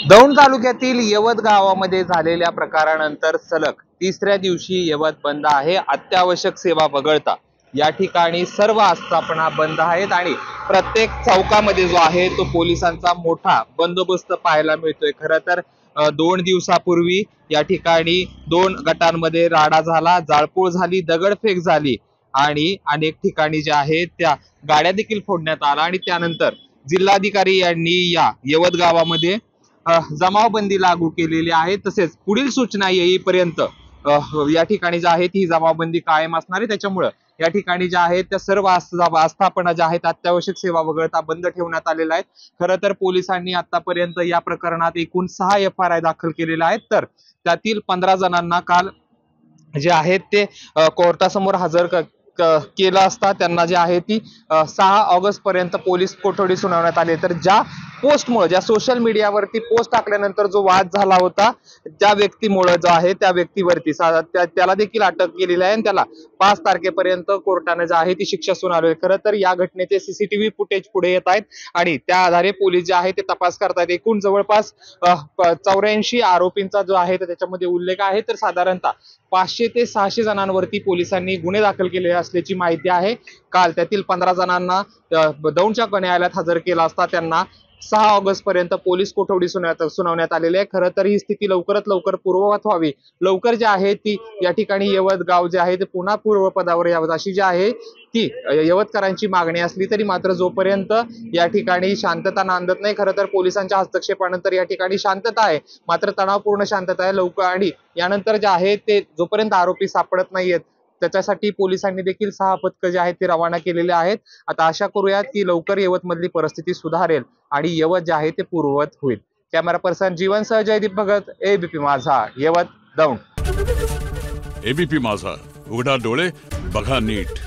दौंड तालुक्यातील यवत गावामध्ये झालेल्या प्रकारानंतर सलग तिसऱ्या दिवशी यवत बंद आहे। अत्यावश्यक सेवा वगळता या ठिकाणी सर्व आस्थापना बंद आहेत आणि प्रत्येक चौकामध्ये जो आहे तो पोलिसांचा मोठा बंदोबस्त पाहायला मिळतोय। खरं तर 2 दिवसापूर्वी या ठिकाणी 2 गटांमध्ये राडा झाला, जाळपोळ झाली, दगडफेक झाली आणि अनेक ठिकाणी जे आहे त्या गाड्या देखील फोडण्यात आला आणि त्यानंतर जिल्हाधिकारी यांनी या यवत गावामध्ये जमावबंदी लागू केलेली आहे। तसेच पुढील सूचना येईपर्यंत या ठिकाणी जी आहे ती जमावबंदी कायम असणार आहे। त्याच्यामुळे या ठिकाणी ज्या आहेत त्या सर्व आस्थापना ज्या आहेत अत्यावश्यक सेवा वगळता बंद ठेवण्यात आलेल्या आहेत। खरं तर पोलिसांनी आतापर्यंत या प्रकरणात एकूण 6 FIR दाखल केलेल्या आहेत, तर त्यातील 15 जणांना काल जे आहेत ते कोर्टासमोर हजर केलं असता त्यांना जे आहे ती 6 ऑगस्ट पर्यंत पोलीस कोठडी सुनावण्यात आली। तर ज्या पोस्टमुळे, ज्या सोशल मीडियावरती पोस्ट टाकल्यानंतर जो वाद झाला होता त्या व्यक्तीमुळे जो आहे त्या व्यक्तीवरती त्याला देखील अटक केलेली आहे आणि त्याला 5 तारखेपर्यंत कोर्टाने जे आहे ती शिक्षा सुनावली। खरं तर या घटनेचे CCTV फुटेज पुढे येत आहेत आणि त्या आधारे पोलीस जे आहे ते तपास करतायत। एकूण जवळपास 84 आरोपींचा जो आहे त्याच्यामध्ये उल्लेख आहे, तर साधारणतः 500 ते 600 जणांवरती पोलिसांनी गुन्हे दाखल केले असल्याची माहिती आहे। काल त्यातील 15 जणांना दौंडच्या न्यायालयात हजर केला असता त्यांना 6 ऑगस्ट पर्यंत पोलीस कोठडी सुनावण्यात आलेली आहे। खरं तर ही स्थिती लवकरात लवकर पूर्ववत व्हावी, लवकर जे आहे ती या ठिकाणी यवत गाव जे आहे ते पुन्हा पूर्वपदावर यावं अशी जी आहे ती यवतकरांची मागणी असली तरी मात्र जोपर्यंत या ठिकाणी शांतता नांदत नाही, खरं तर पोलिसांच्या हस्तक्षेपानंतर या ठिकाणी शांतता आहे, मात्र तणावपूर्ण शांतता आहे लवकर। आणि यानंतर जे आहे ते जोपर्यंत आरोपी सापडत नाहीयेत त्याच्यासाठी पोलिसांनी देखील 6 पथकं जे आहेत ते रवाना केलेले आहेत। आता आशा करूयात की लवकर यवत मधली परिस्थिती सुधारेल आणि यवत जे आहे ते पूर्ववत होईल। कॅमेरा पर्सन जीवनसह जयदीप भगत, ABP माझा, यवत, दौंड। ABP माझा, उघडा डोळे बघा नीट।